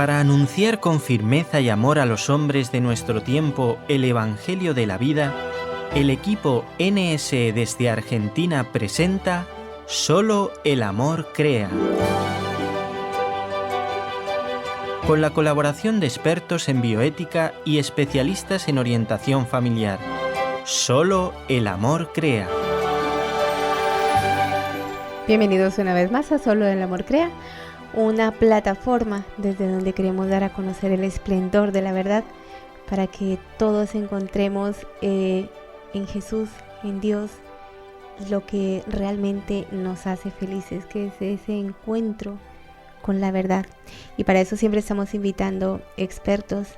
Para anunciar con firmeza y amor a los hombres de nuestro tiempo el Evangelio de la vida, el equipo NSE desde Argentina presenta Solo el amor crea. Con la colaboración de expertos en bioética y especialistas en orientación familiar. Solo el amor crea. Bienvenidos una vez más a Solo el amor crea, una plataforma desde donde queremos dar a conocer el esplendor de la verdad para que todos encontremos en Jesús, en Dios, lo que realmente nos hace felices, que es ese encuentro con la verdad. Y para eso siempre estamos invitando expertos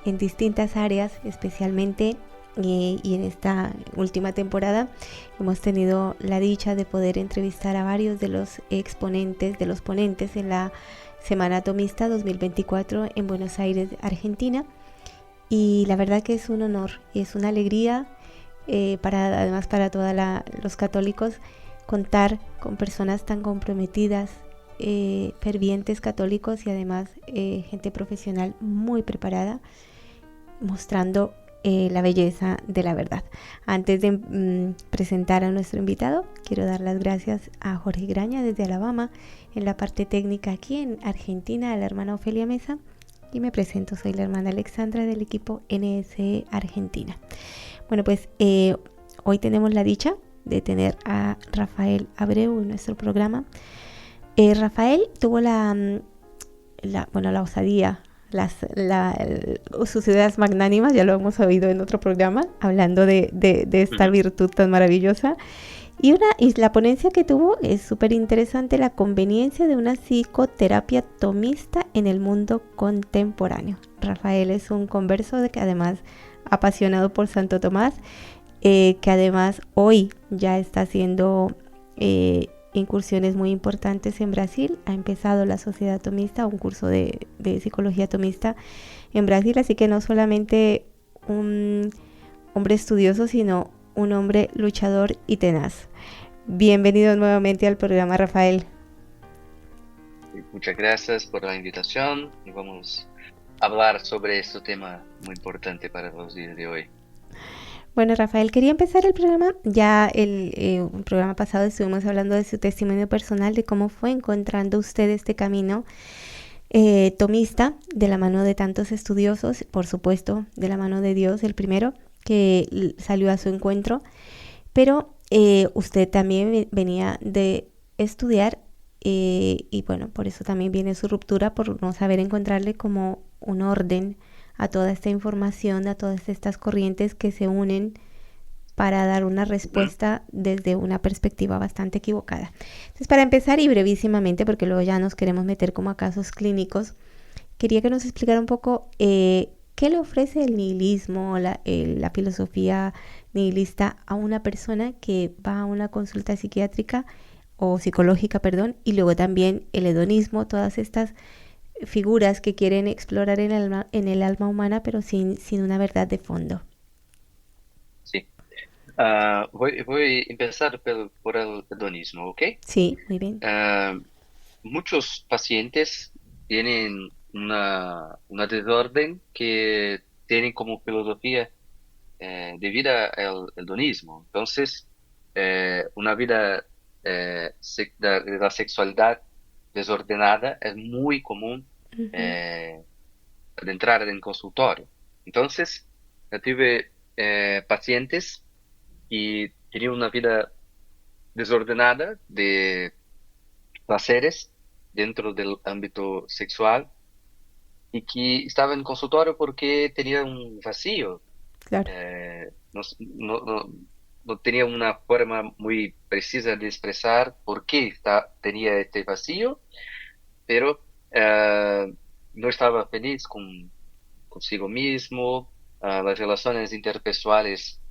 en distintas áreas, especialmente y en esta última temporada hemos tenido la dicha de poder entrevistar a varios de los exponentes, de los ponentes en la Semana Atomista 2024 en Buenos Aires, Argentina. Y la verdad que es un honor y es una alegría además para todos los católicos contar con personas tan comprometidas, fervientes católicos y además gente profesional muy preparada, mostrando la belleza de la verdad. Antes de presentar a nuestro invitado, quiero dar las gracias a Jorge Graña desde Alabama, en la parte técnica aquí en Argentina, a la hermana Ofelia Mesa, y me presento, soy la hermana Alexandra del equipo NSE Argentina. Bueno, pues hoy tenemos la dicha de tener a Rafael Abreu en nuestro programa. Rafael tuvo la osadía, sus ideas magnánimas, ya lo hemos oído en otro programa, hablando de esta virtud tan maravillosa. Y la ponencia que tuvo es súper interesante, la conveniencia de una psicoterapia tomista en el mundo contemporáneo. Rafael es un converso que además apasionado por Santo Tomás, que además hoy ya está haciendo incursiones muy importantes en Brasil. Ha empezado la Sociedad Tomista, un curso de psicología tomista en Brasil, así que no solamente un hombre estudioso, sino un hombre luchador y tenaz. Bienvenido nuevamente al programa, Rafael. Muchas gracias por la invitación y vamos a hablar sobre este tema muy importante para los días de hoy. Bueno, Rafael, quería empezar el programa. Ya el programa pasado estuvimos hablando de su testimonio personal, de cómo fue encontrando usted este camino tomista, de la mano de tantos estudiosos, por supuesto, de la mano de Dios, el primero, que salió a su encuentro. Pero usted también venía de estudiar y bueno, por eso también viene su ruptura, por no saber encontrarle como un orden a toda esta información, a todas estas corrientes que se unen para dar una respuesta desde una perspectiva bastante equivocada. Entonces, para empezar y brevísimamente, porque luego ya nos queremos meter como a casos clínicos, quería que nos explicara un poco qué le ofrece el nihilismo, la filosofía nihilista a una persona que va a una consulta psiquiátrica o psicológica, y luego también el hedonismo, todas estas figuras que quieren explorar en el alma humana, pero sin una verdad de fondo. Sí. Voy a empezar por el hedonismo, ¿ok? Sí, muy bien. Muchos pacientes tienen una desorden que tienen como filosofía de vida el hedonismo. Entonces, una vida de la sexualidad desordenada es muy común de entrar en consultorio. Entonces, yo tuve pacientes y tenían una vida desordenada de placeres dentro del ámbito sexual y que estaban en consultorio porque tenían un vacío. Claro. No tenía una forma muy precisa de expresar por qué tenía este vacío, pero no estaba feliz consigo mismo. Las relaciones interpessoales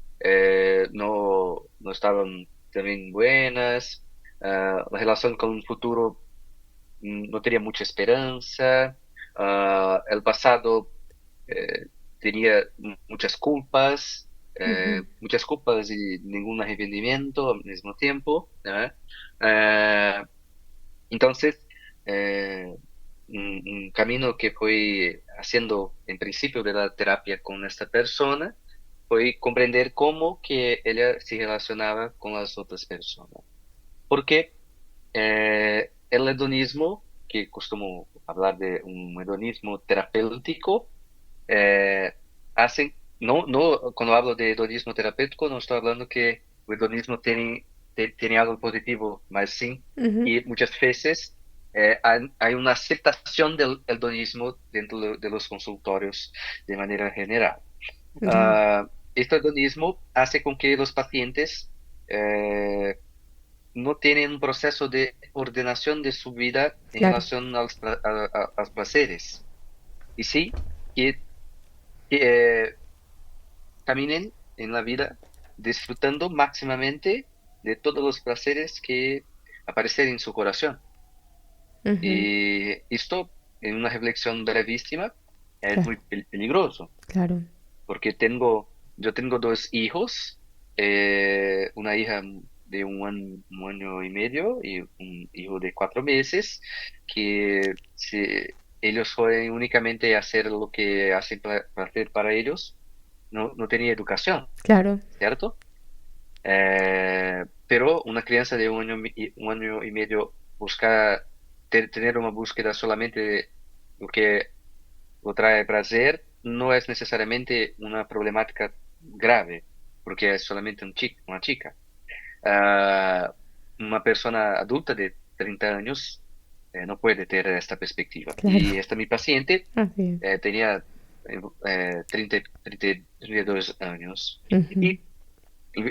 no estaban también buenas. La relación con el futuro no tenía mucha esperanza. El pasado tenía muchas culpas. Muchas culpas y ningún arrepentimiento al mismo tiempo, ¿no? Entonces, un camino que fui haciendo en principio de la terapia con esta persona fue comprender cómo que ella se relacionaba con las otras personas. Porque el hedonismo, que costumo hablar de un hedonismo terapéutico, eh, hacen, no, cuando hablo de hedonismo terapéutico, no estoy hablando que el hedonismo tiene algo positivo, mas sí, Ujú, y muchas veces hay una aceptación del hedonismo dentro de los consultorios de manera general. ya, Ah, este hedonismo hace con que los pacientes eh, no tienen un proceso de ordenación de su vida en claro. relación a los placeres. Y sí, que, que, caminen en la vida disfrutando máximamente de todos los placeres que aparecen en su corazón. Ujú, Y esto, en una reflexión brevísima, es claro, muy peligroso, claro. porque yo tengo dos hijos, una hija de un año y medio y un hijo de 4 meses, que ellos pueden únicamente hacer lo que hacen placer para ellos, no tenía educación, Claro. ¿cierto? Pero una crianza de un año y medio busca tener una búsqueda solamente de lo que lo trae placer, no es necesariamente una problemática grave, porque es solamente una chica. Ah, una persona adulta de 30 años no puede tener esta perspectiva. Claro. Y esta mi paciente Así es. tenía 32 años. Ujú, Y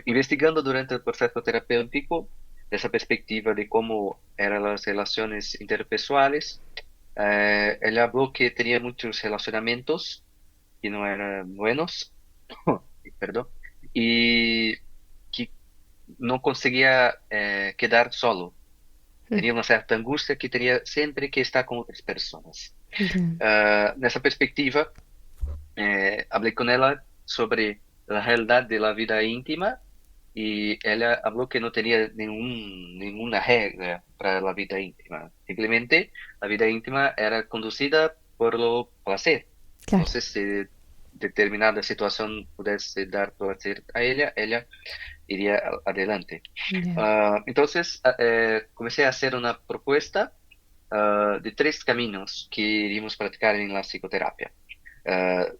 investigando durante el proceso terapéutico, esa perspectiva de cómo eran las relaciones interpessoales, él habló que tenía muchos relacionamientos que no eran buenos, perdón, y que no conseguía quedar solo. ujú, Tenía una cierta angustia que tenía siempre que estar con otras personas. ya, Nessa perspectiva, hablé con ella sobre la realidad de la vida íntima y ella habló que no tenía ninguna regla para la vida íntima. Simplemente la vida íntima era conducida por lo placer. claro. Entonces, si determinada situación pudiese dar placer a ella, ella iría adelante. Ya. Entonces, comencé a hacer una propuesta de 3 caminos que iríamos practicar en la psicoterapia.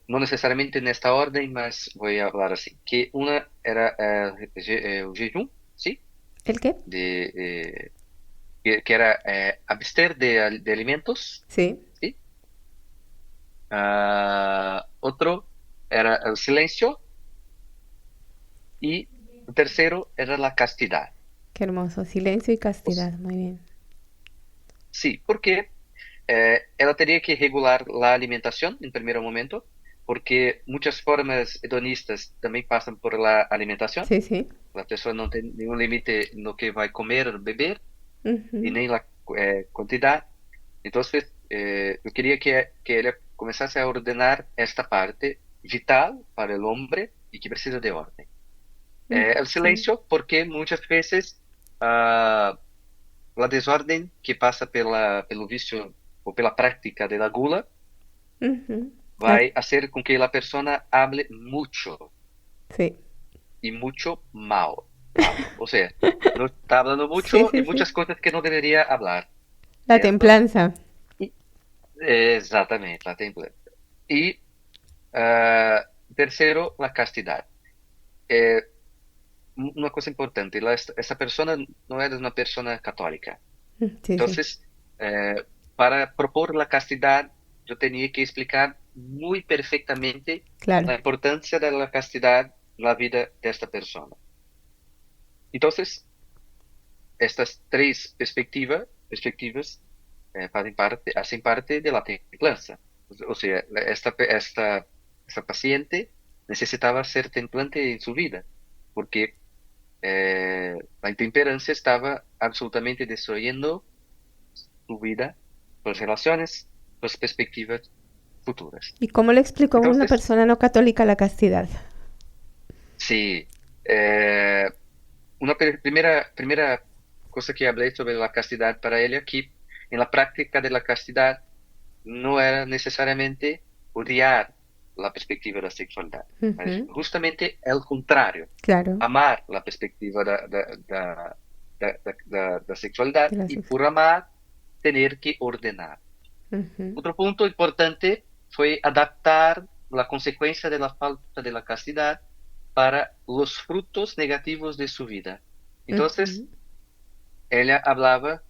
No necesariamente en esta orden, mas voy a hablar así. Que una era el jejum, ¿sí? ¿El qué? Que era abster de alimentos, Sí. ¿sí? Otro era el silencio y el tercero era la castidad. Qué hermoso. Silencio y Pues, castidad. Muy bien. sí, porque ela tenía que regular la alimentación en primer momento, porque muchas formas hedonistas también pasan por la alimentación. Sí, sí. La persona no tiene ningún límite en lo que va a comer o beber, y Ujú, ni la cantidad. Entonces, yo quería que ella comenzase a ordenar esta parte vital para el hombre y que precisa de orden. El sí. silencio, porque muchas veces la desordem que passa pelo vício ou pela prática da gula Ujú, la- vai fazer com que a persona hable muito sí. e muito mal. Ou seja, não está falando Sí, muito e sí, sí. muitas coisas que não deveria falar, La certo? templanza. E, exatamente, lá tem plano. E terceiro, a castidade. É, uma coisa importante, essa pessoa não é uma pessoa católica. Sí, sí. Entonces, para propor la castidad, yo tenía que explicar muy perfectamente Claro. la importancia de la castidad en la vida de esta persona. Entonces, estas 3 perspectivas hacen parte de la templanza. O sea, esta paciente necesitaba ser templante en su vida, porque la intemperancia estaba absolutamente destruyendo su vida, sus relaciones, sus perspectivas futuras. ¿Y cómo le explicó a una Entonces, persona no católica la castidad? sí, eh, una primera cosa que hablé sobre la castidad para ella, que en la práctica de la castidad no era necesariamente odiar la perspectiva da sexualidade, mas Ujú. justamente el contrário, Claro, amar la perspectiva da sexualidade de la e sexo. por amar tener que ordenar. Ujú. Otro punto importante fue adaptar la consecuencia de la falta de la castidad para los frutos negativos de su vida. Entonces, Ujú. ella hablaba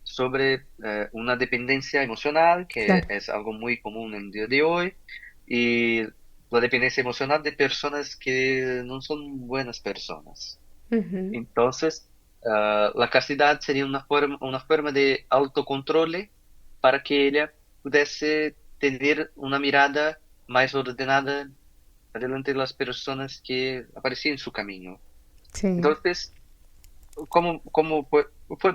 sobre una dependencia emocional, que Claro. es algo muy común en el día de hoy, y la dependencia emocional de personas que no son buenas personas. Ujú. Entonces, la castidad sería una forma de autocontrol para que ella pudiese tener una mirada más ordenada delante de las personas que aparecían en su camino. Sí, Entonces,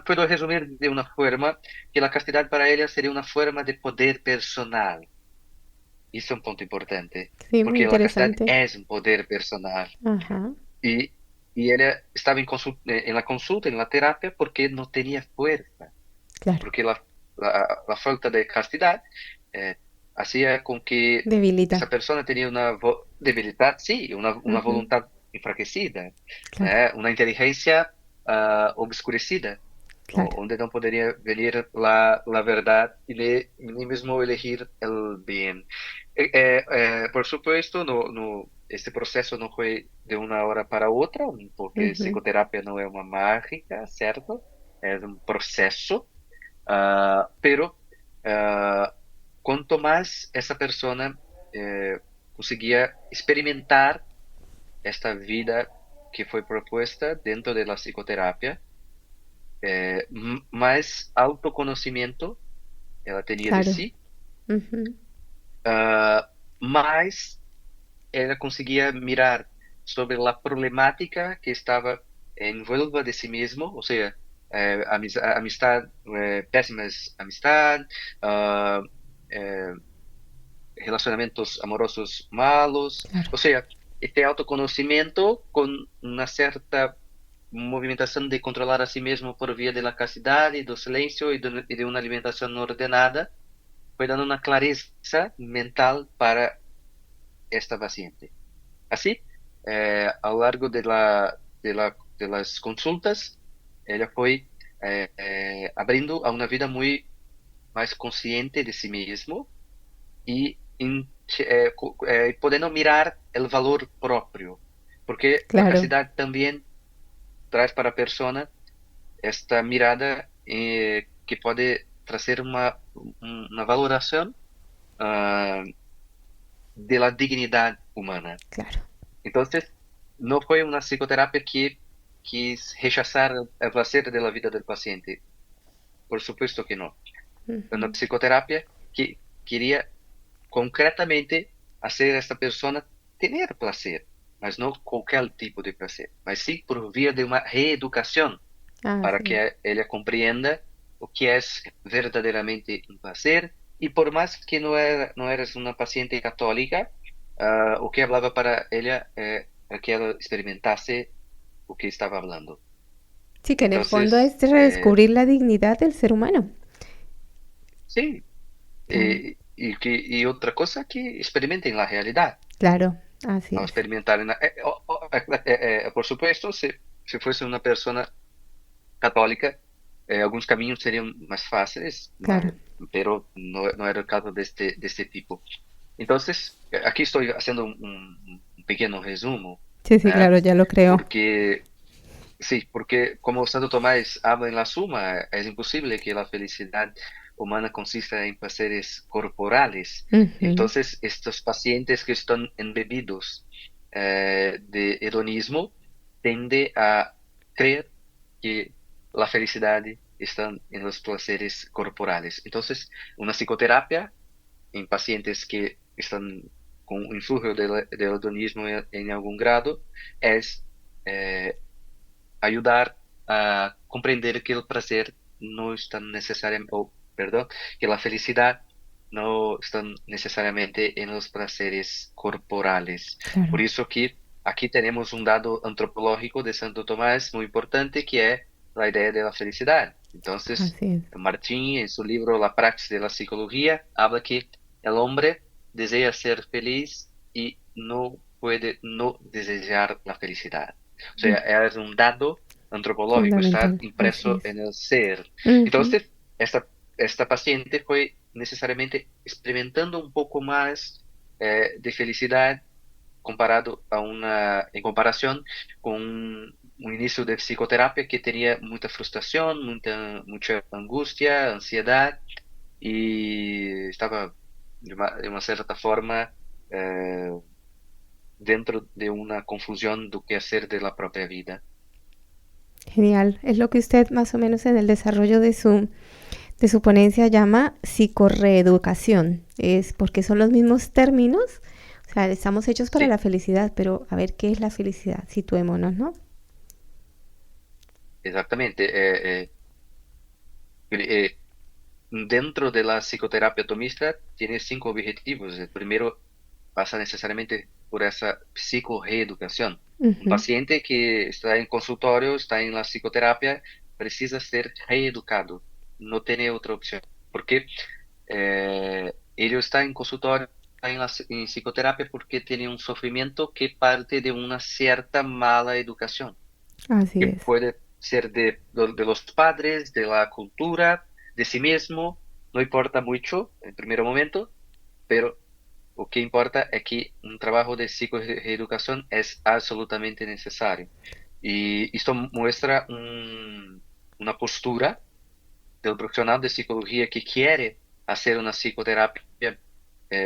puedo resumir de una forma que la castidad para ella sería una forma de poder personal? Eso es un punto importante, sí, muy porque la castidad interesante. es un poder personal. Ajá, Y, y ella estaba en la consulta, en la terapia, porque no tenía fuerza, claro. porque la falta de castidad eh, hacía con que Debilita. esa persona tenía una debilidad, sí, una Ujú. voluntad enfraquecida, Claro, una inteligencia obscurecida, claro. donde no podría venir la verdad y ni mismo elegir el bien. Por supuesto, este proceso no fue de una hora para otra, porque Ujú. psicoterapia no es una mágica, ¿cierto? Es un proceso, pero ah, cuanto más esa persona conseguía experimentar esta vida que fue propuesta dentro de la psicoterapia, más autoconocimiento ela tenía de Claro. sí, Ujú. más ela conseguía mirar sobre la problemática que estaba envuelta de sí mismo, o sea, amistad, pésimas amistad, ah, eh, relacionamientos amorosos malos, Claro. o sea, este autoconocimiento con una cierta movimentación de controlar a sí mismo por vía de la castidad y del silencio y de una alimentación ordenada, fue dando una clareza mental para esta paciente. Así, a lo largo de las consultas, ella fue abriendo a una vida muy más consciente de sí mismo y podendo mirar el valor propio, porque la Claro. castidad también trae para la persona esta mirada que puede traer una valoración ah, de la dignidad humana. Claro. Entonces, no fue una psicoterapia que quis rechazar el placer de la vida del paciente. Por supuesto que no. Una Ujú. psicoterapia que quería concretamente hacer a esta persona tener placer, mas no cualquier tipo de placer, mas sí por vía de una reeducación para Así es. que ella comprenda o que es verdaderamente un placer. Y por más que no eres una paciente católica, o que hablaba para ella que ella experimentase o que estaba hablando. Sí, que en el fondo Entonces, es redescubrir la dignidad del ser humano. sí, Claro. y otra cosa que experimenten la realidad, Claro. Así no es. experimentar por supuesto, si fuese una persona católica, algunos caminos serían más fáciles, Claro. pero no era el caso de este tipo. Entonces, aquí estoy haciendo un pequeño resumo, Sí, sí, ¿eh? claro, ya lo creo. Porque, sí, porque como Santo Tomás habla en la Suma, es imposible que la felicidad humana consista en placeres corporales. Ujú. Entonces, estos pacientes que están embebidos de hedonismo tienden a creer que la felicidad está en los placeres corporales. Entonces, una psicoterapia en pacientes que están con un influjo del hedonismo en algún grado es eh, ayudar a comprender que el placer no es tan necesariamente, perdón, que la felicidad no está necesariamente en los placeres corporales. Por Claro. eso que aquí tenemos un dato antropológico de Santo Tomás muy importante que es la idea de la felicidad. Entonces, Así es. Martín, en su libro La praxis de la psicología, habla que el hombre desea ser feliz y no puede no desear la felicidad. O Mm, sea, es un dado antropológico, está fundamental, así impreso es. en el ser. Ujú. Entonces, esta paciente fue necesariamente experimentando un poco más de felicidad en comparación con un inicio de psicoterapia que tenía mucha frustración, mucha angustia, ansiedad y estaba de una cierta forma eh, dentro de una confusión de qué hacer de la propia vida. Genial. Es lo que usted más o menos en el desarrollo de su ponencia llama psicorreeducación. Es porque son los mismos términos. O sea, estamos hechos para Sí, la felicidad, pero a ver qué es la felicidad. Situémonos, ¿no? exactamente. Eh, Dentro de la psicoterapia tomista tiene 5 objetivos. El primero pasa necesariamente por esa psicoreeducación. Un Ujú. paciente que está en consultorio, está en la psicoterapia, precisa ser reeducado. No tiene otra opción. Porque él está en consultorio, está en psicoterapia porque tiene un sufrimiento que parte de una cierta mala educación Así que es. puede ser de los padres, de la cultura, de sí mismo, no importa mucho en primer momento, pero lo que importa es que un trabajo de psicoeducación es absolutamente necesario. Y esto muestra una postura del profesional de psicología que quiere hacer una psicoterapia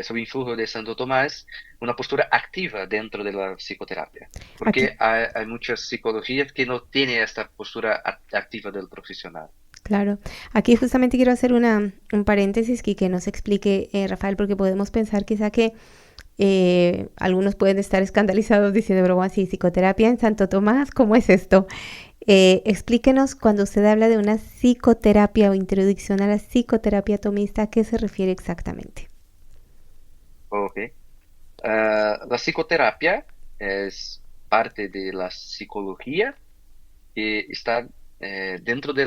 sob influjo de Santo Tomás, una postura activa dentro de la psicoterapia. Aquí, Porque hay muchas psicologías que no tienen esta postura activa del profesional. claro. Aquí justamente quiero hacer un paréntesis que nos explique, Rafael, porque podemos pensar quizá que algunos pueden estar escandalizados diciendo, pero así, psicoterapia en Santo Tomás, ¿cómo es esto? Explíquenos cuando usted habla de una psicoterapia o introducción a la psicoterapia tomista, ¿a qué se refiere exactamente? Ok. La psicoterapia es parte de la psicología que está dentro de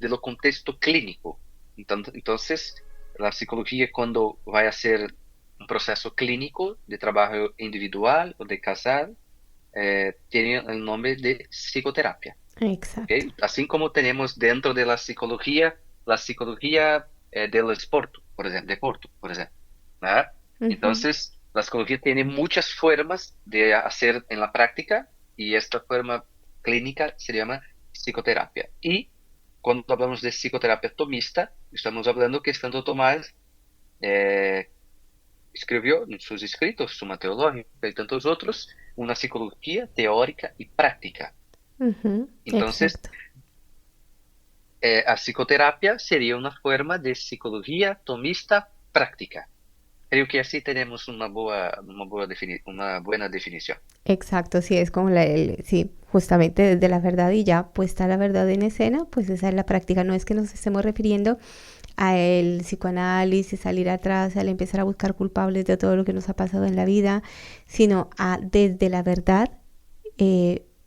lo contexto clínico. Entonces, la psicología cuando va a hacer un proceso clínico de trabajo individual o de casal, tiene el nombre de psicoterapia. Exacto. ¿Ok? Así como tenemos dentro de la psicología del deporte, por ejemplo. ¿Verdad? Ujú. Entonces, la psicología tiene muchas formas de hacer en la práctica y esta forma clínica se llama psicoterapia. Y cuando hablamos de psicoterapia tomista, estamos hablando que Santo Tomás eh, escribió en sus escritos, Suma Teológica y tantos otros, una psicología teórica y práctica. Ujú. Entonces, Exacto. a psicoterapia sería una forma de psicología tomista práctica. Creo que así tenemos una buena definición. Exacto, sí, es como sí, justamente desde la verdad y ya puesta la verdad en escena, pues esa es la práctica. No es que nos estemos refiriendo a el psicoanálisis, salir atrás, al empezar a buscar culpables de todo lo que nos ha pasado en la vida, sino a desde la verdad,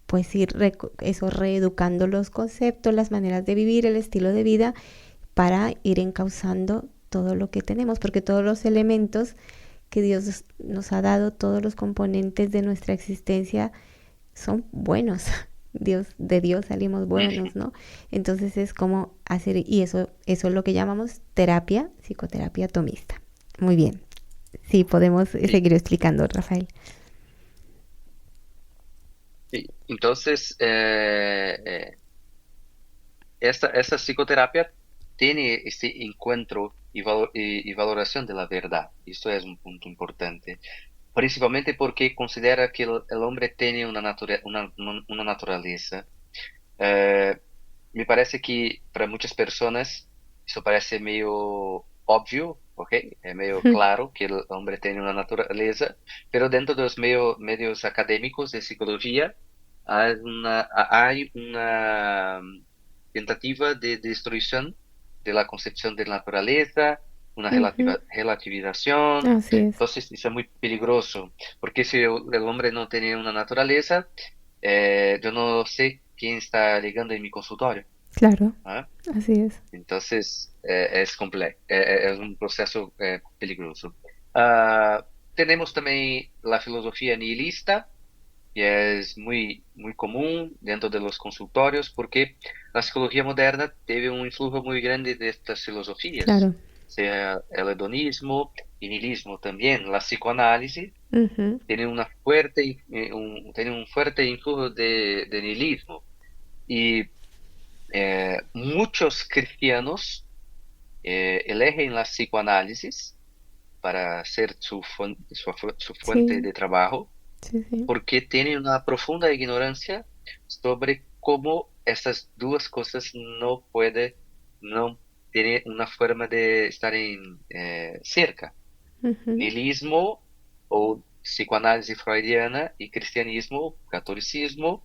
pues ir eso reeducando los conceptos, las maneras de vivir, el estilo de vida, para ir encauzando todo lo que tenemos, porque todos los elementos que Dios nos ha dado, todos los componentes de nuestra existencia son buenos. De Dios salimos buenos, ¿no? Entonces es como hacer, y eso es lo que llamamos terapia, psicoterapia tomista. Muy bien. Sí, podemos Sí, seguir explicando, Rafael. sí. Entonces, esta psicoterapia tiene este encuentro y valoración de la verdad. Esto es un punto importante. Principalmente porque considera que el hombre tiene una naturaleza. Eh, Me parece que para muchas personas eso parece medio obvio, ¿ok? Es medio claro que el hombre tiene una naturaleza, pero dentro de los medios académicos de psicología hay una tentativa de destrucción de la concepción de la naturaleza, una Ujú. relativización. Así es. Entonces, eso es muy peligroso, porque si el hombre no tiene una naturaleza, yo no sé quién está llegando en mi consultorio. Claro, ¿ah? así es. Entonces, es complejo, es un proceso peligroso. Ah, tenemos también la filosofía nihilista, que es muy común dentro de los consultorios, porque la psicología moderna tiene un influjo muy grande de estas filosofías, Claro. sea el hedonismo y nihilismo también. La psicoanálisis Ujú. tiene tiene un fuerte influjo de nihilismo. Y muchos cristianos eligen la psicoanálisis para ser su fuente Sí, de trabajo sí, sí. porque tienen una profunda ignorancia sobre cómo esas dos cosas no tienen una forma de estar cerca. Ujú. Nihilismo o psicoanálisis freudiana y cristianismo, catolicismo,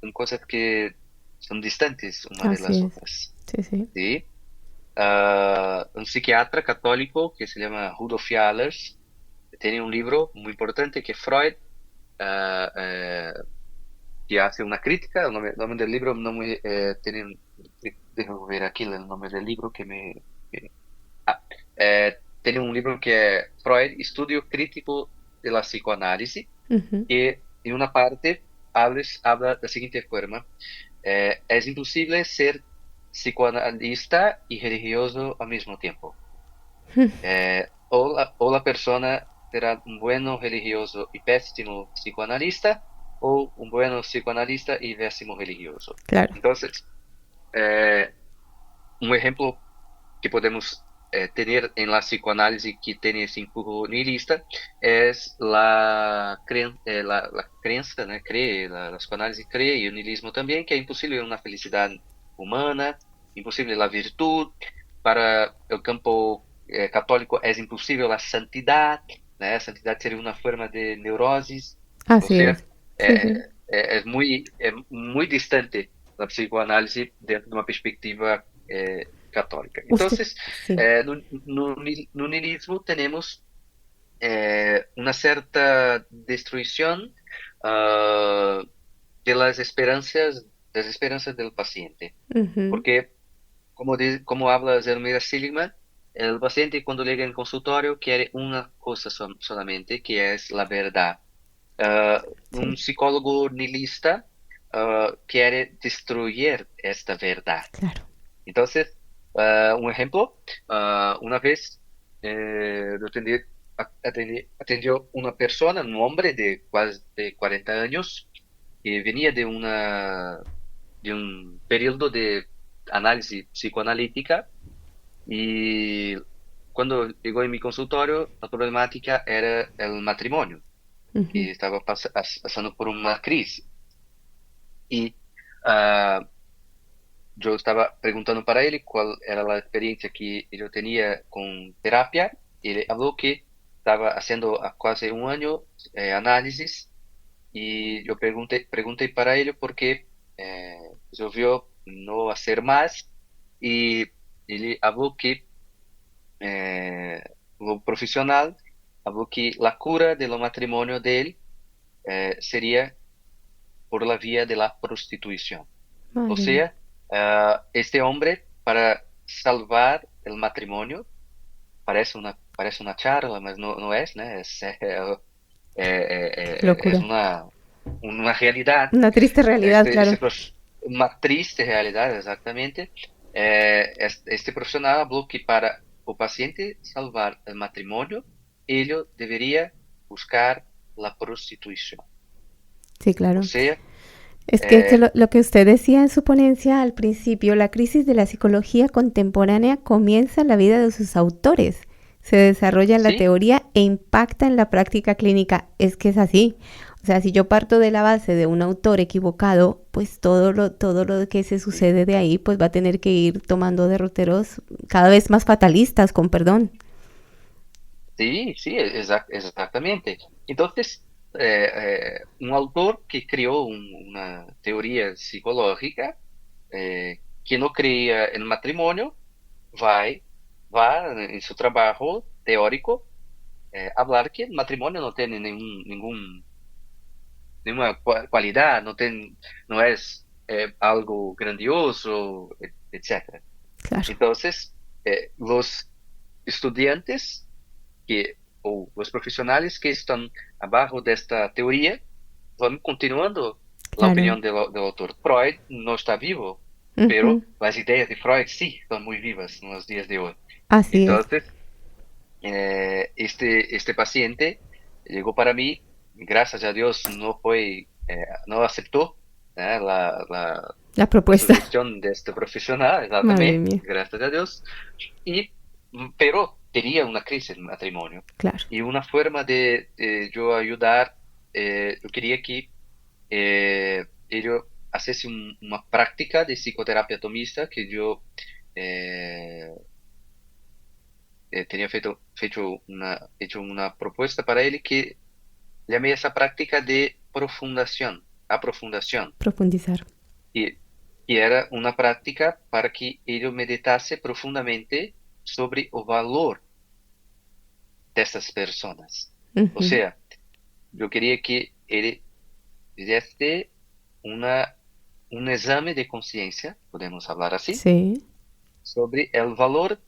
son cosas que son distantes una de Así las es. otras. Sí, sí. ¿Sí? Un psiquiatra católico que se llama Rudolf Allers tiene un libro muy importante que Freud ah, que hace una crítica. El nombre del libro no me déjame ver aquí el nombre del libro que- ah, tiene un libro que es Freud, Estudio Crítico de la Psicoanálisis, Ujú. que en una parte habla de la siguiente forma: es imposible ser psicoanalista y religioso al mismo tiempo. O la persona será un bueno religioso y pésimo psicoanalista, o un bueno psicoanalista y pésimo religioso. Claro. Entonces, eh, un ejemplo que podemos tener en la psicoanálisis que tiene ese influjo nihilista es la creença, ¿no? La psicoanálisis cree, y el nihilismo también, que es imposible una felicidad humana, imposible la virtud. Para el campo católico es imposible la santidad, ¿no? La santidad sería una forma de neurosis, o Así sea, es. Sí, eh, sí. es muy distante la psicoanálisis dentro de una perspectiva católica. Usted, Entonces, sí. no nihilismo tenemos una cierta destrucción ah, de las esperanzas del paciente. Ujú. Porque, como habla Zelmira Seligman, el paciente cuando llega en el consultorio quiere una cosa solamente, que es la verdad. Un Sí, psicólogo nihilista quiere destruir esta verdad. claro. Entonces, un ejemplo, una vez yo atendió una persona, un hombre de de 40 años, que venía de un periodo de análisis psicoanalítica, y cuando llegó en mi consultorio, la problemática era el matrimonio, Ujú. que estaba pasando por una crisis. Y ah, yo estaba preguntando para él cuál era la experiencia que yo tenía con terapia, y él habló que estaba haciendo casi un año análisis, y yo pregunté para él por qué resolvió no hacer más, y él habló que eh, lo profesional, habló que la cura de lo matrimonio de él sería por la vía de la prostitución. O Madre mía. sea, este hombre, para salvar el matrimonio, parece una charla, pero no es, ¿no? Qué Es locura. una realidad. Una triste realidad, claro. Una triste realidad, exactamente. Este profesional habló que para el paciente salvar el matrimonio, ello debería buscar la prostitución. Sí, O claro. sea, Es que eso eh, lo que usted decía en su ponencia al principio, la crisis de la psicología contemporánea comienza en la vida de sus autores, se desarrolla en la sí, teoría e impacta en la práctica clínica. Es que es así. O sea, si yo parto de la base de un autor equivocado, pues todo lo que se sí. sucede de ahí, pues va a tener que ir tomando derroteros cada vez más fatalistas, con perdón. Sí, sí, exactamente. Entonces, un autor que creó una teoría psicológica, que no creía en matrimonio, va, va en su trabajo teórico hablar que el matrimonio no tiene ninguna cualidad, no es algo grandioso, etcétera. Claro. Entonces, los estudiantes o los profesionales que están abajo de esta teoría van continuando la Claro. opinión del autor. Freud no está vivo, pero Ujú. las ideas de Freud sí están muy vivas en los días de hoy. Así es. Entonces, este paciente llegó para mí, gracias a Dios no aceptó La la propuesta. sugestión de este profesional, Madre exactamente, mía. gracias a Dios, y, pero tenía una crisis en matrimonio. Claro. Y una forma de yo ayudar, yo quería que ellos hiciese una práctica de psicoterapia atomista que yo eh, tenía hecho una propuesta para él que llamé esa práctica de aprofundación, Profundizar. y, y era una práctica para que ellos meditase profundamente sobre el valor de esas personas. O Ujú. sea, yo quería que él hiciese una, un examen de conciencia, podemos hablar así, Sí. sobre el valor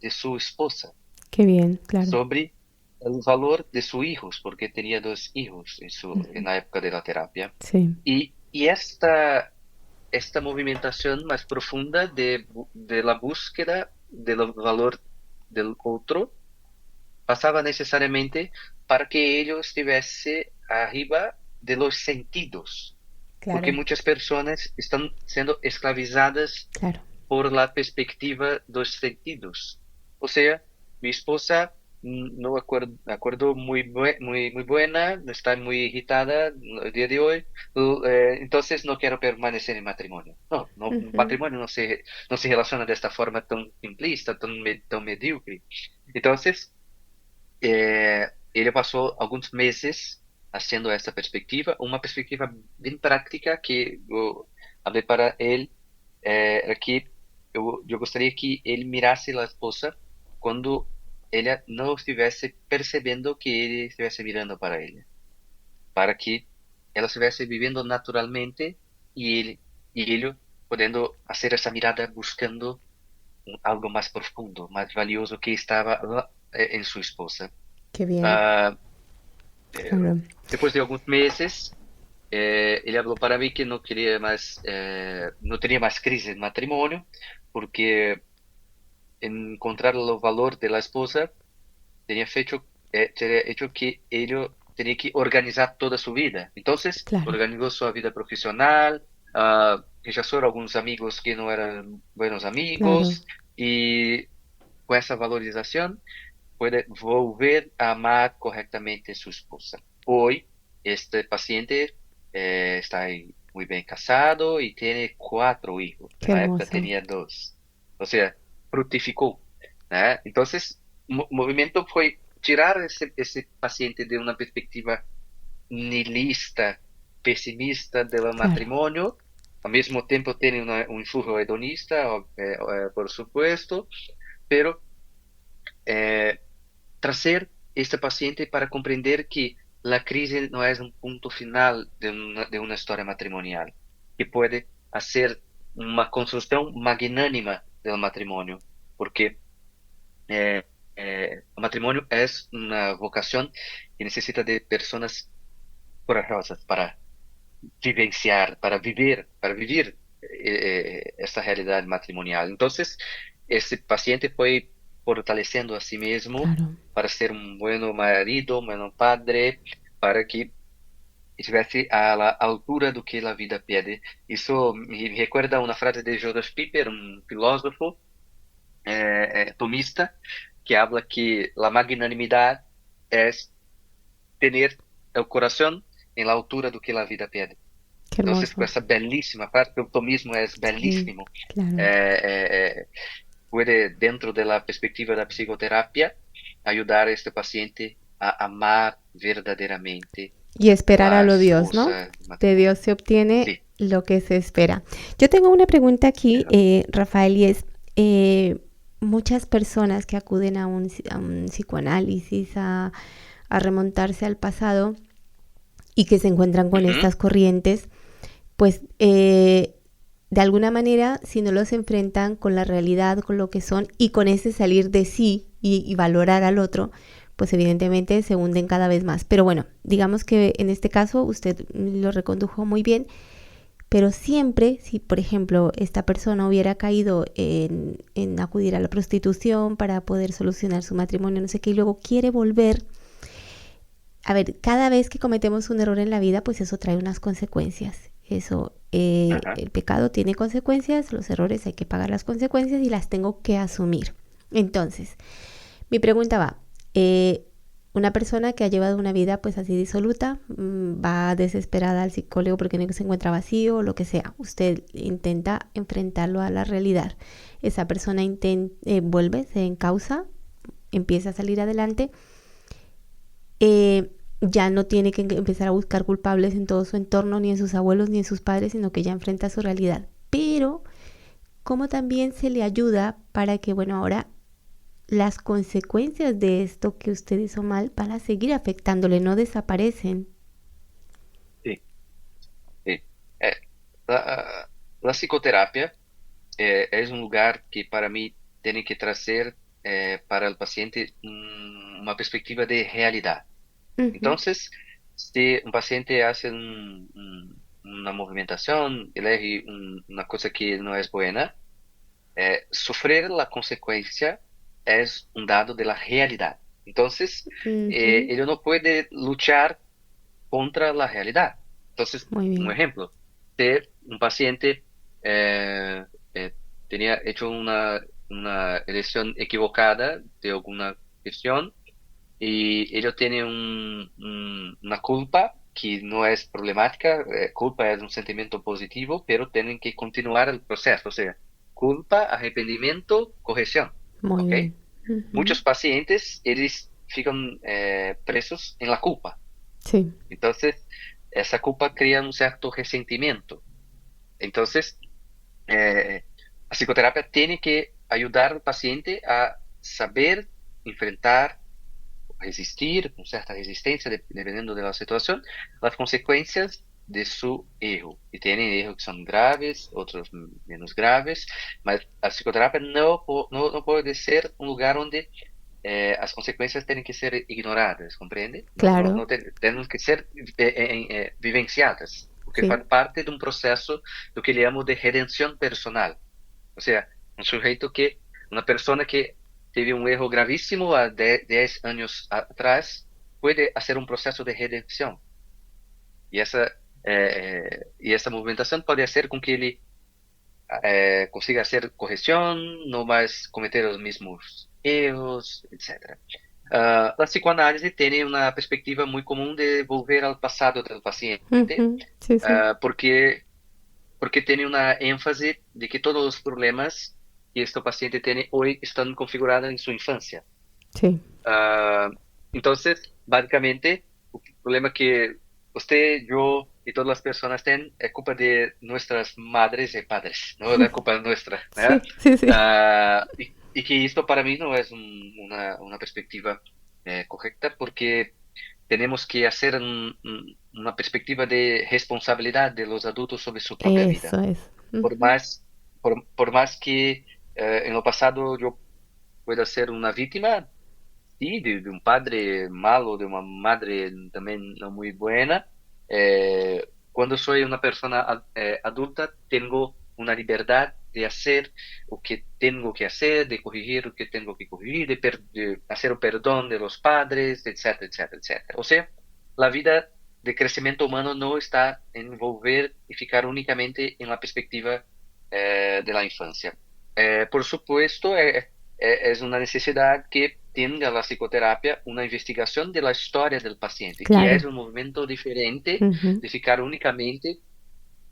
de su esposa, Qué bien, claro. sobre el valor de sus hijos, porque tenía dos hijos en Ujú. la época de la terapia. Sí. Y esta movimentación más profunda de la búsqueda del valor del otro pasaba necesariamente para que ellos estuviese arriba de los sentidos, porque Claro. muchas personas están siendo esclavizadas Claro. por la perspectiva de los sentidos. O sea, mi esposa no acuerdo muy buena, está muy irritada el día de hoy, entonces no quiero permanecer en matrimonio. No, Ujú. matrimonio no se relaciona de esta forma tan simplista, tan mediocre. Entonces, ele passou alguns meses haciendo essa perspectiva, uma perspectiva bem prática que eu falei para ele, era que eu gostaria que ele mirasse a esposa quando ela não estivesse percebendo que ele estivesse mirando para ele, para que ela estivesse vivendo naturalmente e ele podendo fazer essa mirada buscando algo mais profundo, mais valioso que estava lá, em sua esposa. Qué bien. Ah, Claro. Después de algunos meses, él habló para mí que no quería más, no tenía más crisis en matrimonio, porque encontrar el valor de la esposa tenía hecho que él tenía que organizar toda su vida. Entonces, Claro. organizó su vida profesional, rechazó a algunos amigos que no eran buenos Claro. amigos, y con esa valorización puede volver a amar correctamente a su esposa. Hoy, este paciente está muy bien casado y tiene 4 hijos. En Qué la época hermoso. tenía 2. O sea, fructificó, ¿no? Entonces, movimiento fue tirar ese paciente de una perspectiva nihilista, pesimista del Claro. matrimonio. Al mismo tiempo tiene un influjo hedonista, por supuesto, pero eh, trazer este paciente para compreender que la crisis no es un punto final de una historia matrimonial, que puede hacer una construcción magnánima del matrimonio, porque el matrimonio es una vocación que necesita de personas corajosas para vivenciar, para vivir esta realidad matrimonial. Entonces, ese paciente fue fortaleciendo a sí mismo Claro. para ser un buen marido, un buen padre, para que estivesse a la altura do que a vida pede. Isso me recuerda uma frase de Joseph Pieper, um filósofo tomista, que habla que a magnanimidade é ter o coração em la altura do que a vida pede. Qué Entonces, con hermoso. esa bellísima frase, el optimismo es Sí. bellísimo. Claro. Puede, dentro de la perspectiva de la psicoterapia, ayudar a este paciente a amar verdaderamente Y esperar a la lo Dios, ¿no? esposa del De matrimonio. Dios se obtiene Sí, lo que se espera. Yo tengo una pregunta aquí, Rafael, y es, muchas personas que acuden a un psicoanálisis, a remontarse al pasado y que se encuentran con ujú, estas corrientes, pues de alguna manera, si no los enfrentan con la realidad, con lo que son y con ese salir de sí y valorar al otro, pues evidentemente se hunden cada vez más. Pero bueno, digamos que en este caso usted lo recondujo muy bien, pero siempre, si por ejemplo esta persona hubiera caído en acudir a la prostitución para poder solucionar su matrimonio, no sé qué, y luego quiere volver, a ver, cada vez que cometemos un error en la vida, pues eso trae unas consecuencias. Eso, Ajá. el pecado tiene consecuencias, los errores hay que pagar las consecuencias y las tengo que asumir. Entonces, mi pregunta va, una persona que ha llevado una vida pues así disoluta, va desesperada al psicólogo porque no se encuentra vacío o lo que sea. Usted intenta enfrentarlo a la realidad. Esa persona vuelve, se encausa, empieza a salir adelante. Ya no tiene que empezar a buscar culpables en todo su entorno, ni en sus abuelos, ni en sus padres, sino que ya enfrenta su realidad. Pero, ¿cómo también se le ayuda para que, bueno, ahora las consecuencias de esto que usted hizo mal van a seguir afectándole, no desaparecen? Sí, sí. Eh, la, la psicoterapia es un lugar que para mí tiene que traer para el paciente una perspectiva de realidad. Ujú, Entonces, si un paciente hace una movimentación, elige una cosa que no es buena, sufrir la consecuencia es un dado de la realidad. Entonces, ujú. él no puede luchar contra la realidad. Entonces, Muy un bien. ejemplo, si un paciente eh, tenía hecho una elección equivocada de alguna cuestión y ellos tienen una culpa que no es problemática, culpa es un sentimiento positivo, pero tienen que continuar el proceso, o sea, culpa, arrepentimiento, corrección, Muy ¿ok? bien. Ujú. Muchos pacientes, ellos fican presos en la culpa, Sí. entonces esa culpa crea un cierto resentimiento. Entonces, eh, la psicoterapia tiene que ayudar al paciente a saber enfrentar resistir, con cierta resistencia, dependiendo de la situación, las consecuencias de su erro. Y tienen erros que son graves, otros menos graves, mas la psicoterapia no puede ser un lugar donde las consecuencias tienen que ser ignoradas, ¿comprende? Claro. Tienen que ser vivenciadas, porque Sí. faz parte de un proceso, lo que le llamo de redención personal. O sea, un sujeto que, una persona que teve un erro gravísimo a 10 años atrás, puede hacer un proceso de redención. Y esa movimentación puede hacer con que él consiga hacer corrección, no más cometer los mismos erros, etc. La psicoanálisis tiene una perspectiva muy común de volver al pasado del paciente, Ujú. Sí, sí. porque tiene una énfasis de que todos los problemas que este paciente tiene hoy están configurados en su infancia. Sí. Ah, entonces, básicamente, el problema que usted, yo y todas las personas tienen es culpa de nuestras madres y padres, no es culpa nuestra, ¿verdad? Sí, sí, sí. Y que esto para mí no es una perspectiva correcta porque tenemos que hacer una perspectiva de responsabilidad de los adultos sobre su propia vida. Eso es. Por Ujú. más, por más que en lo pasado yo pueda ser una víctima, sí, de un padre malo, de una madre también no muy buena. Cuando soy una persona adulta, tengo una libertad de hacer lo que tengo que hacer, de corregir lo que tengo que corregir, de hacer el perdón de los padres, etcétera, etcétera, etcétera. O sea, la vida de crecimiento humano no está en volver y ficar únicamente en la perspectiva de la infancia. Por supuesto, es una necesidad que tenga la psicoterapia una investigación de la historia del paciente, que es Claro. un movimiento diferente Ujú. de ficar únicamente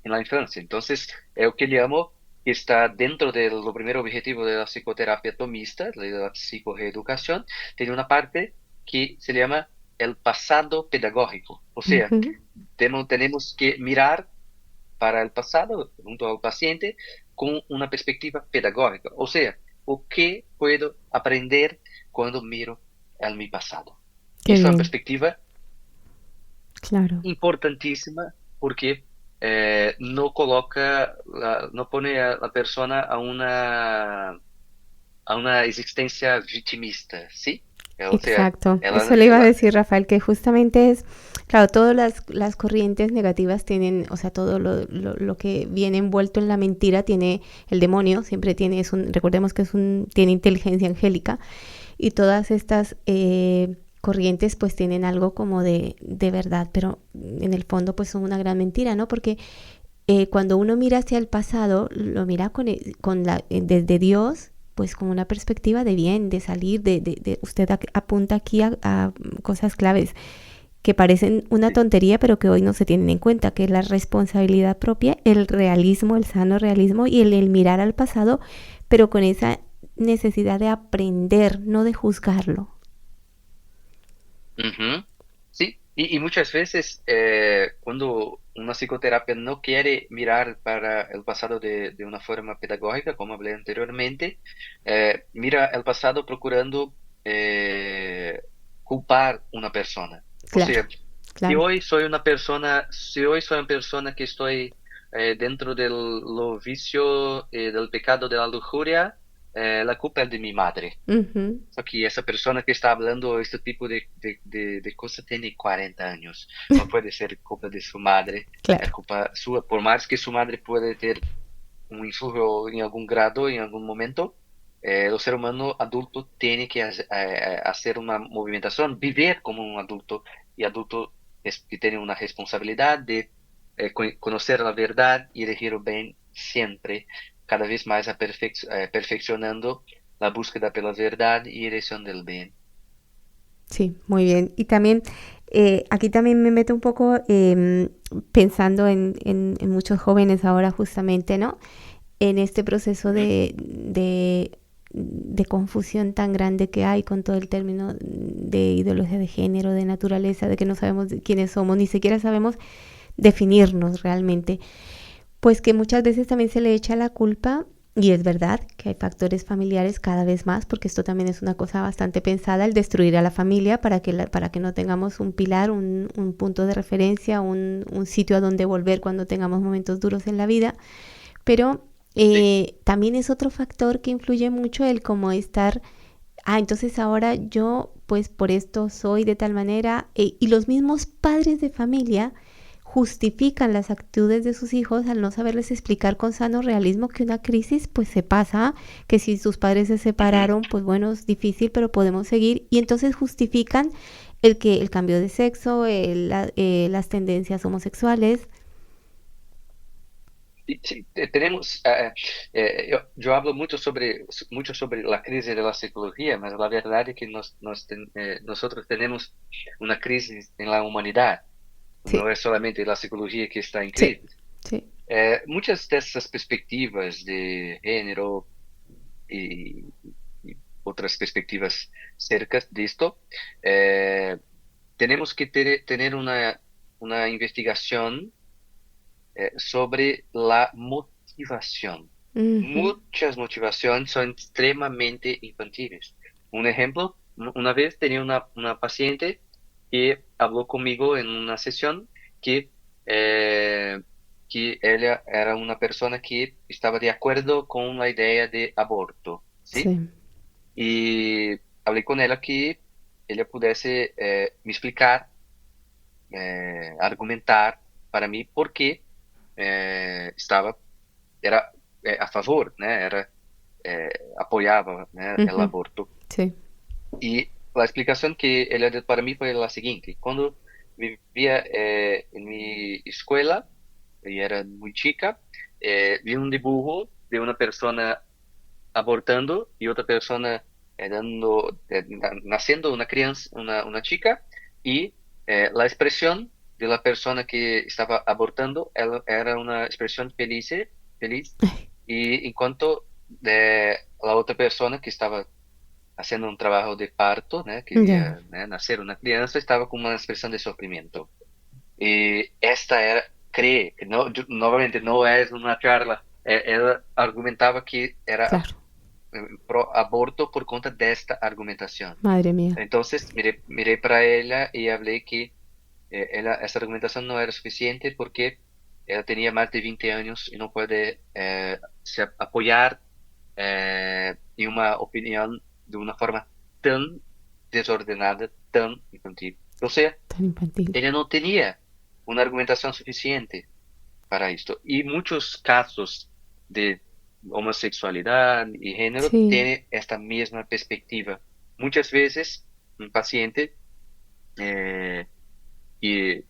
en la infancia. Entonces, es lo que llamo que está dentro de lo primer objetivo de la psicoterapia tomista, de la psicoreeducación, tiene una parte que se llama el pasado pedagógico. O sea, Ujú. tenemos que mirar para el pasado junto al paciente con una perspectiva pedagógica. O sea, ¿o qué puedo aprender cuando miro a mi pasado? Y Qué es una bien. perspectiva Claro. importantísima porque, no coloca, no pone a la persona a una existencia victimista, ¿sí? O sea, Exacto, eso le iba a decir Rafael, que justamente es, claro, todas las corrientes negativas tienen, o sea, todo lo que viene envuelto en la mentira tiene el demonio, siempre tiene, recordemos que tiene inteligencia angélica, y todas estas corrientes pues tienen algo como de verdad, pero en el fondo pues son una gran mentira, ¿no? Porque cuando uno mira hacia el pasado, lo mira desde Dios, pues con una perspectiva de bien, de salir, usted apunta aquí a cosas claves que parecen una tontería, pero que hoy no se tienen en cuenta, que es la responsabilidad propia, el realismo, el sano realismo y el mirar al pasado, pero con esa necesidad de aprender, no de juzgarlo. ujú, sí, y muchas veces cuando una psicoterapia no quiere mirar para el pasado de una forma pedagógica, como hablé anteriormente, mira el pasado procurando culpar una persona. O Claro, sea, claro. si hoy soy una persona que estoy dentro del lo vicio, del pecado de la lujuria, la culpa es de mi madre. Ujú. Só que essa pessoa que está hablando este tipo de coisa tem 40 anos. Não pode ser culpa de sua madre, é Claro. culpa sua. Por mais que sua madre pode ter um influjo em algum grado, em algum momento, o ser humano adulto tem que fazer uma movimentação, viver como um adulto, e adulto que tem uma responsabilidade de conhecer a verdade e elegir o bem sempre, cada vez mais perfeccionando la búsqueda pela verdad y elección del bien. Sí, muy bien. Y también, aquí también me meto un poco pensando en muchos jóvenes ahora justamente, ¿no? En este proceso Ujú. de confusión tan grande que hay con todo el término de ideología de género, de naturaleza, de que no sabemos quiénes somos, ni siquiera sabemos definirnos realmente. Pues que muchas veces también se le echa la culpa, y es verdad que hay factores familiares cada vez más, porque esto también es una cosa bastante pensada, el destruir a la familia para que no tengamos un pilar, un punto de referencia, un sitio a donde volver cuando tengamos momentos duros en la vida. Pero Sí. también es otro factor que influye mucho el cómo estar, entonces ahora yo pues por esto soy de tal manera, y los mismos padres de familia justifican las actitudes de sus hijos al no saberles explicar con sano realismo que una crisis pues se pasa, que si sus padres se Ujú. separaron, pues bueno, es difícil, pero podemos seguir, y entonces justifican el cambio de sexo, las tendencias homosexuales. Sí, sí, tenemos, yo hablo mucho sobre la crisis de la psicología, pero la verdad es que nosotros tenemos una crisis en la humanidad. Sí, No es solamente la psicología que está en sí, crisis. sí. Muchas de esas perspectivas de género y, y otras perspectivas cerca de esto, eh, tenemos que tener una investigación sobre la motivación. Ujú. Muchas motivaciones son extremadamente infantiles. Un ejemplo, una vez tenía una paciente que habló conmigo en una sesión que, eh, que ella era una persona que estaba de acuerdo con la idea de aborto, ¿sí? Sí. Y hablé con ella que ella pudiese me explicar, argumentar para mí por qué estaba, era a favor, né? Era, apoyaba, né, el Ujú. aborto. Sí. Y la explicación que ella dio para mí fue la siguiente. Cuando vivía en mi escuela, y era muy chica, vi un dibujo de una persona abortando y otra persona naciendo una crianza, una chica, y la expresión de la persona que estaba abortando era una expresión feliz, y en cuanto de la otra persona que estaba haciendo un trabajo de parto, ¿no? Ya. Quería, ¿no?, nacer una crianza, estaba con una expresión de sufrimiento. Y esta era, cree, no, nuevamente no es una charla, él argumentaba que era Claro. pro aborto por conta desta argumentação. Madre mía. Entonces miré para ella y hablé que esa argumentación no era suficiente porque ella tenía más de 20 años y no puede apoyar en una opinión de una forma tan desordenada, tan infantil. O sea, Tan infantil. ella no tenía una argumentación suficiente para esto. Y muchos casos de homosexualidad y género Sí, tienen esta misma perspectiva. Muchas veces un paciente eh, y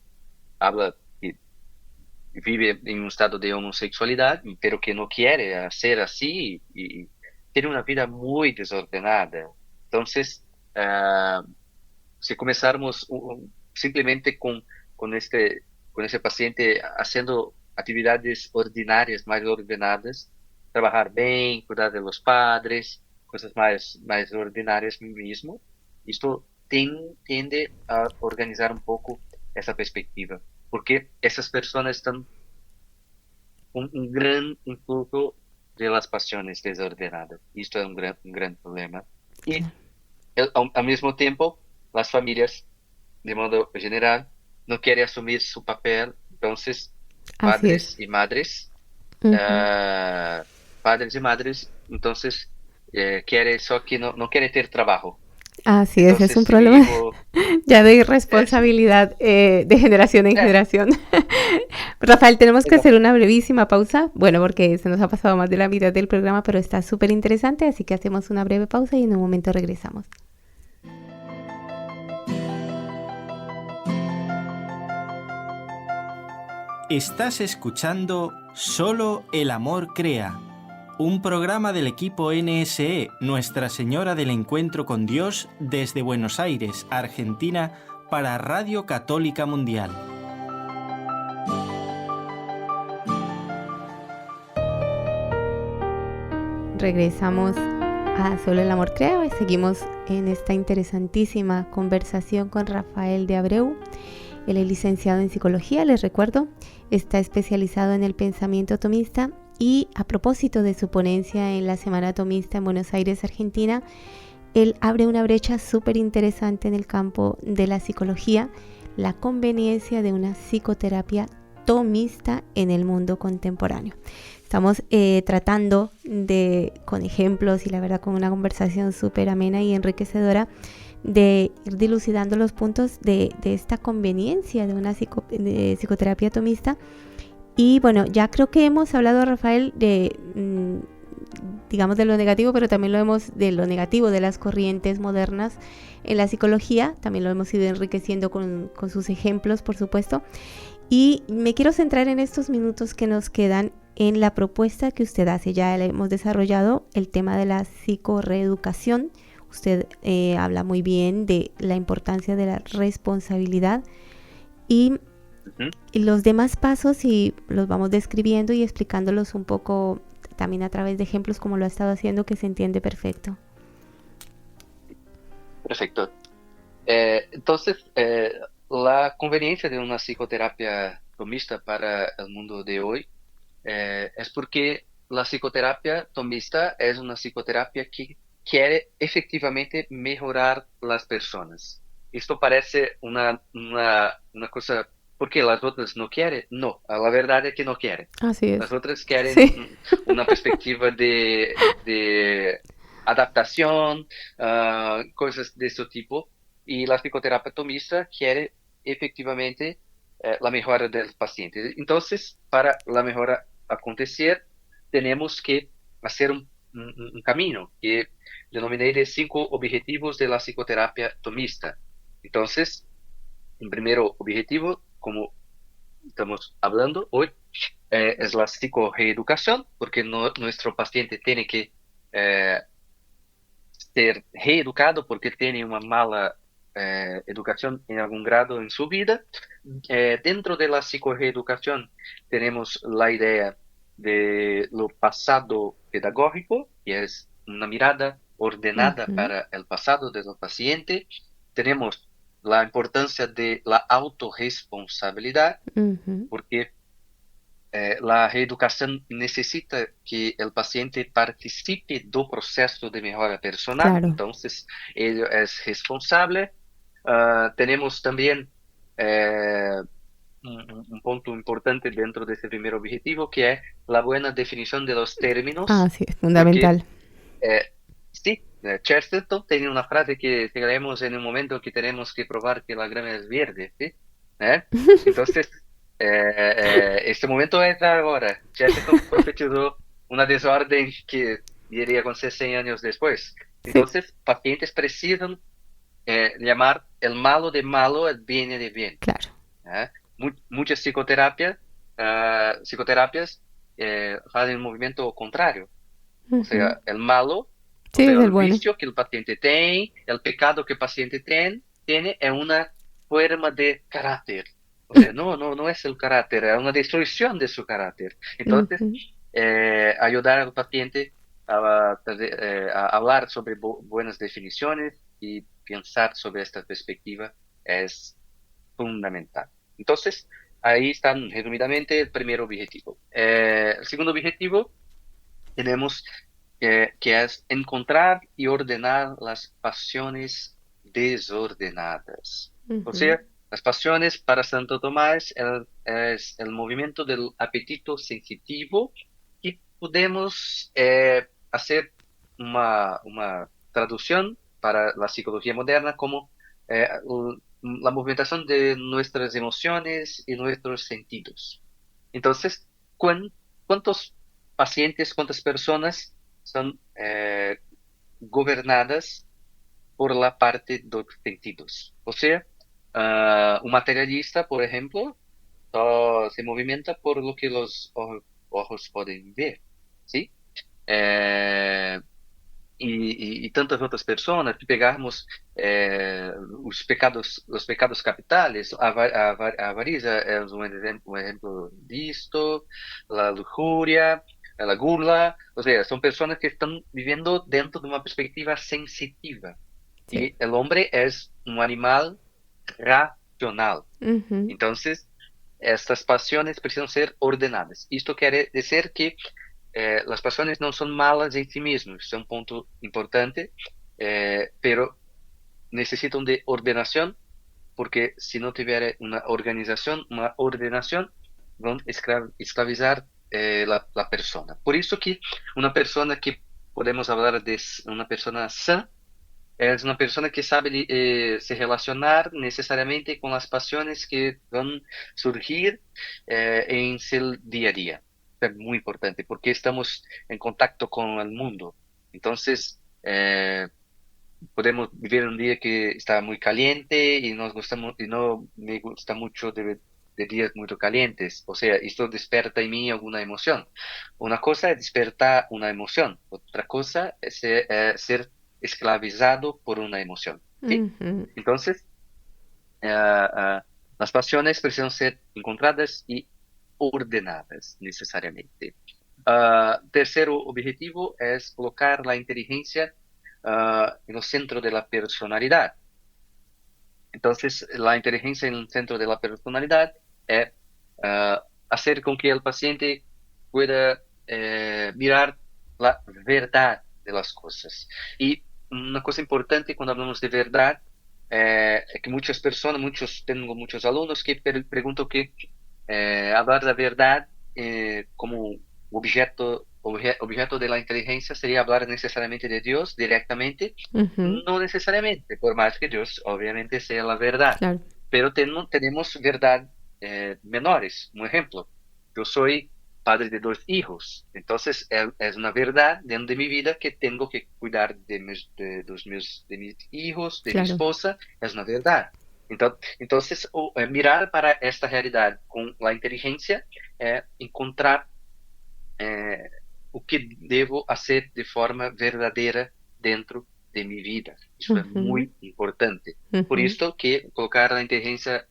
habla y vive en un estado de homosexualidad, pero que no quiere hacer así y tiene una vida muy desordenada. Entonces, si comenzáramos simplemente con ese paciente haciendo actividades ordinarias, más ordenadas, trabajar bien, cuidar de los padres, cosas más ordinarias mismo, esto tiende a organizar un poco esa perspectiva, porque esas personas están un gran influjo de las pasiones desordenadas. Esto es un gran problema. Y claro. al mismo tiempo, las familias, de modo general, no quieren asumir su papel. Entonces, Así es. padres y madres, Ujú. ah, padres y madres, entonces, quiere só que no quiere tener trabajo. Así es Entonces, un si mi problema hijo, ya de sí, irresponsabilidad de generación en generación. Rafael, tenemos que hacer exacto. una brevísima pausa. Bueno, porque se nos ha pasado más de la mitad del programa, pero está súper interesante, así que hacemos una breve pausa y en un momento regresamos. Estás escuchando Solo el amor crea, un programa del equipo NSE Nuestra Señora del Encuentro con Dios desde Buenos Aires, Argentina, para Radio Católica Mundial. Regresamos a Solo el amor crea y seguimos en esta interesantísima conversación con Rafael de Abreu. Él es licenciado en psicología, les recuerdo, está especializado en el pensamiento tomista y a propósito de su ponencia en la Semana Tomista en Buenos Aires, Argentina, él abre una brecha súper interesante en el campo de la psicología, la conveniencia de una psicoterapia tomista en el mundo contemporáneo. Estamos tratando con ejemplos y la verdad con una conversación súper amena y enriquecedora, de ir dilucidando los puntos de esta conveniencia de una psicoterapia tomista. Y bueno, ya creo que hemos hablado, Rafael, digamos de lo negativo, pero también lo hemos de lo negativo de las corrientes modernas en la psicología. También lo hemos ido enriqueciendo con sus ejemplos, por supuesto. Y me quiero centrar en estos minutos que nos quedan en la propuesta que usted hace. Ya hemos desarrollado el tema de la psicorreeducación. Usted habla muy bien de la importancia de la responsabilidad y Ujú. los demás pasos y los vamos describiendo y explicándolos un poco también a través de ejemplos como lo ha estado haciendo, que se entiende perfecto. Perfecto. Entonces, la conveniencia de una psicoterapia tomista para el mundo de hoy es porque la psicoterapia tomista es una psicoterapia que quiere efectivamente mejorar las personas. Esto parece una cosa, porque las otras no quieren. No, la verdad es que no quieren. Así es. Las otras quieren Sí. una perspectiva de adaptación, cosas de este tipo. Y la psicoterapia tomista quiere efectivamente la mejora del paciente. Entonces, para la mejora acontecer, tenemos que hacer un camino que denominé de 5 objetivos de la psicoterapia tomista. Entonces, el primer objetivo, como estamos hablando hoy, es la psicoreeducación, porque nuestro paciente tiene que eh, ser reeducado porque tiene una mala educación en algún grado en su vida. Dentro de la psicoreeducación tenemos la idea de lo pasado pedagógico, que es una mirada ordenada Uh-huh. para el pasado del paciente. Tenemos la importancia de la autorresponsabilidad, Uh-huh. porque la reeducación necesita que el paciente participe del proceso de mejora personal, Claro. entonces él es responsable. Tenemos también un punto importante importante dentro de este primer objetivo, que es la buena definición de los términos, Sí, es porque fundamental. sí, Chesterton tenía una frase que llegaremos en un momento que tenemos que probar que la grama es verde, ¿sí? ¿Eh? Entonces, este momento es ahora. Chesterton profetizó una desorden que iría acontecer 100 años después. Sí, Entonces, pacientes precisan llamar el malo de malo, el bien de bien. claro. Muchas psicoterapias hacen un movimiento contrario. O Ujú. sea, el malo, o Sí, sea, es el el bueno. vicio que el paciente tiene, el pecado que el paciente tiene es una forma de carácter. O sea, no es el carácter, es una destrucción de su carácter. Entonces, Ujú. ayudar al paciente a hablar sobre buenas definiciones y pensar sobre esta perspectiva es fundamental. Entonces, ahí están resumidamente el primer objetivo. El segundo objetivo tenemos que es encontrar y ordenar las pasiones desordenadas. O Ujú. sea, las pasiones para Santo Tomás es el movimiento del apetito sensitivo y podemos hacer una traducción para la psicología moderna como la movimentación de nuestras emociones y nuestros sentidos. Entonces, ¿cuántos pacientes, cuántas personas son gobernadas por la parte de los sentidos? O sea, un materialista, por ejemplo, se movimenta por lo que los ojos pueden ver, ¿sí? Eh, y tantas otras personas, si pegamos los pecados capitales, a avaricia es un ejemplo de esto, la lujuria, la gula, o sea, son personas que están viviendo dentro de una perspectiva sensitiva. Sí. Y el hombre es un animal racional. Ujú. Entonces, estas pasiones precisan ser ordenadas. Esto quiere decir que las pasiones no son malas en sí mismas, es un punto importante, pero necesitan de ordenación, porque si no tuviera una organización, una ordenación, van a esclavizar la persona. Por eso que una persona que podemos hablar de una persona sana, es una persona que sabe se relacionar necesariamente con las pasiones que van a surgir en su día a día. Es muy importante porque estamos en contacto con el mundo. Entonces, podemos vivir un día que está muy caliente y y no me gusta mucho de días muy calientes. O sea, esto despierta en mí alguna emoción. Una cosa es despertar una emoción, otra cosa es ser esclavizado por una emoción. ¿Sí? Ujú. Entonces, las pasiones precisan ser encontradas y ordenadas necesariamente. Tercero objetivo es colocar la inteligencia en el centro de la personalidad. Entonces, la inteligencia en el centro de la personalidad es hacer con que el paciente pueda mirar la verdad de las cosas. Y una cosa importante cuando hablamos de verdad es que muchas personas, tengo muchos alumnos que preguntan que hablar de verdad como objeto de la inteligencia sería hablar necesariamente de Dios directamente. Ujú. No necesariamente, por más que Dios obviamente sea la verdad, Claro. pero tenemos verdad menores. Un ejemplo, yo soy padre de 2 hijos, entonces es una verdad dentro de mi vida que tengo que cuidar de mis hijos, de mi Claro. esposa, es una verdad. Entonces, mirar para esta realidad con la inteligencia, encontrar eh, o que debo hacer de forma verdadeira dentro de mi vida. Isso é Ujú. muito importante. Por Ujú. isso que colocar a inteligência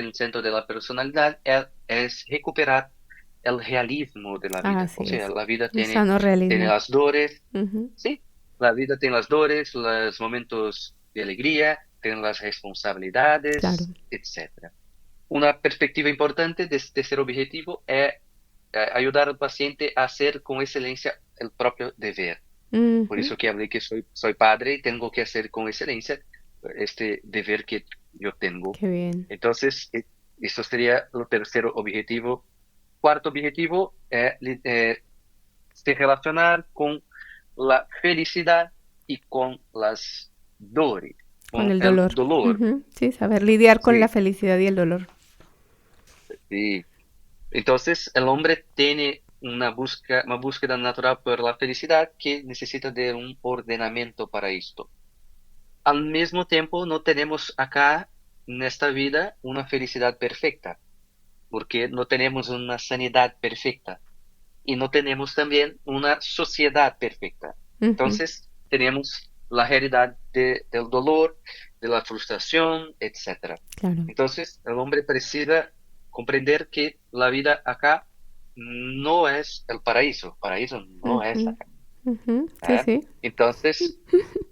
no centro da personalidade é recuperar o realismo da vida. Ou Así seja, es. a vida Un tem sano tem realismo. as dores, Ujú. sim, a vida tem as dores, os momentos de alegria, tem as Claro. responsabilidades, etc. Uma perspectiva importante desse terceiro objetivo é ayudar al paciente a hacer con excelencia el propio deber. Por Ujú. eso que hablé que soy padre y tengo que hacer con excelencia este deber que yo tengo. Qué bien. Entonces, Eso sería el tercer objetivo. Cuarto objetivo es se relacionar con la felicidad y con las dolores, Con con el el dolor. dolor. Ujú, sí, saber lidiar con la Sí, felicidad y el dolor. sí. Entonces, el hombre tiene una búsqueda natural por la felicidad que necesita de un ordenamiento para esto. Al mismo tiempo, no tenemos acá en esta vida una felicidad perfecta, porque no tenemos una sanidad perfecta y no tenemos también una sociedad perfecta. Ujú, Entonces, tenemos la realidad del dolor, de la frustración, etcétera. claro. Entonces, el hombre precisa comprender que la vida acá no es el paraíso. Paraíso no es Ujú, acá. ujú, sí, ¿Eh? sí.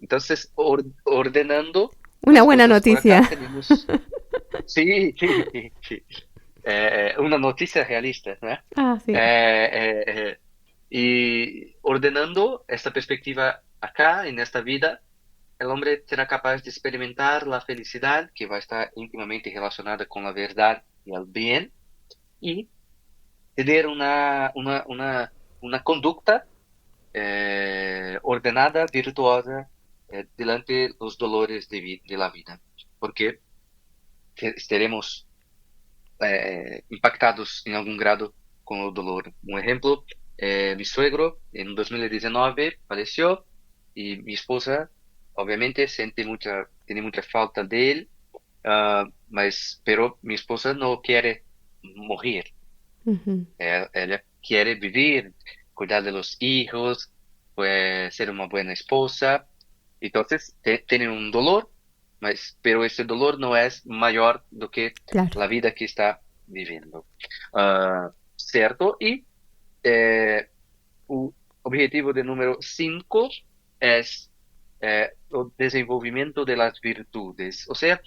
Entonces, ordenando Una las buena cosas por acá, noticia. tenemos, sí, sí, sí, sí. Una noticia realista, ¿no? Ah, sí. Y ordenando esta perspectiva acá, en esta vida, el hombre será capaz de experimentar la felicidad, que va a estar íntimamente relacionada con la verdad y el bien, y tener una conducta ordenada, virtuosa, delante de los dolores de la vida, porque estaremos impactados en algún grado con el dolor. Un ejemplo, mi suegro en 2019 falleció y mi esposa obviamente tiene mucha falta de él, pero mi esposa no quiere morir. Ujú, Ella quiere vivir, cuidar de los hijos, pues ser una buena esposa. Entonces, tiene un dolor, pero ese dolor no es mayor do que claro. la vida que está viviendo. ¿Cierto? Y eh, el objetivo de número 5 es el desenvolvimiento de las virtudes. O sea,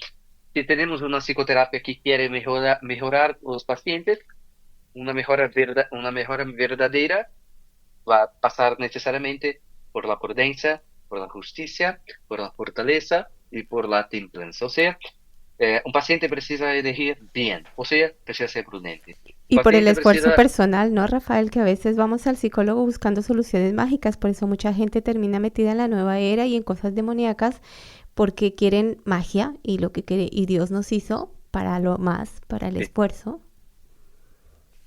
si tenemos una psicoterapia que quiere mejorar los pacientes, una mejora verdadera va a pasar necesariamente por la prudencia, por la justicia, por la fortaleza y por la templanza. O sea, un paciente precisa elegir bien, o sea, precisa ser prudente. Un Y por el paciente esfuerzo precisa, personal, ¿no, Rafael? Que a veces vamos al psicólogo buscando soluciones mágicas, por eso mucha gente termina metida en la nueva era y en cosas demoníacas, porque quieren magia y lo que quiere, y Dios nos hizo para lo más, para el sí, esfuerzo.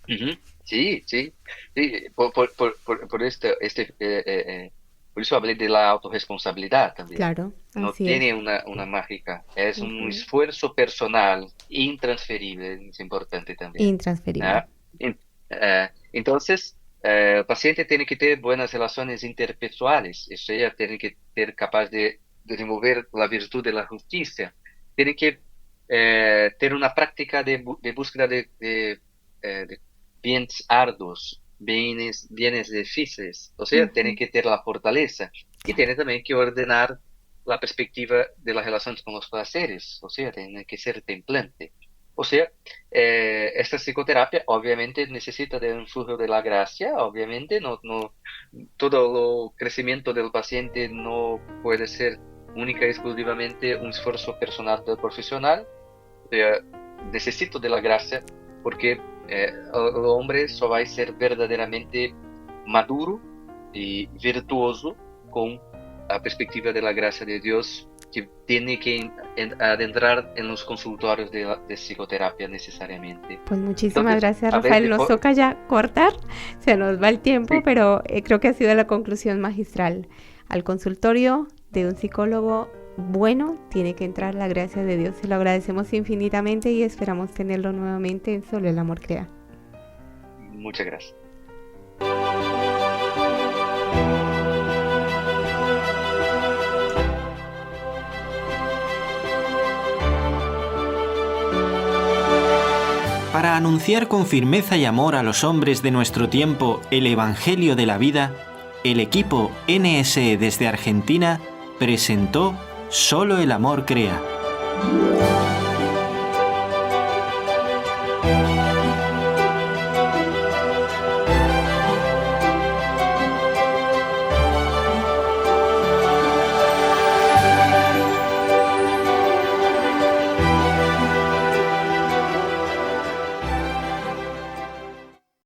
ujú, sí, sí, sí, por eso hablé de la autorresponsabilidad también. Claro, No así es. tiene una mágica, es un Ujú. esfuerzo personal intransferible, es importante también. Intransferible. ¿Ah? Entonces, el paciente tiene que tener buenas relaciones interpessoales, eso ya tiene que ser capaz de desenvolver la virtud de la justicia, tiene que tener una práctica de búsqueda de bienes arduos, bienes difíciles, o sea, tiene Ujú. que tener la fortaleza y Claro. tiene también que ordenar la perspectiva de las relaciones con los placeres, o sea, tiene que ser templante. O sea, esta psicoterapia obviamente necesita de un flujo de la gracia, obviamente, todo el crecimiento del paciente no puede ser única y exclusivamente un esfuerzo personal del profesional. O sea, necesito de la gracia porque el hombre solo va a ser verdaderamente maduro y virtuoso con la perspectiva de la gracia de Dios que tiene que adentrar en los consultorios de psicoterapia necesariamente. Pues muchísimas Entonces, gracias, a ver, Rafael. Nos toca ya cortar, se nos va el tiempo, sí, pero creo que ha sido la conclusión magistral. Al consultorio de un psicólogo bueno tiene que entrar la gracia de Dios. Se lo agradecemos infinitamente y esperamos tenerlo nuevamente en Solo el Amor Crea. muchas gracias. Para anunciar con firmeza y amor a los hombres de nuestro tiempo el Evangelio de la vida, el equipo NSE desde Argentina presentó Solo el amor crea.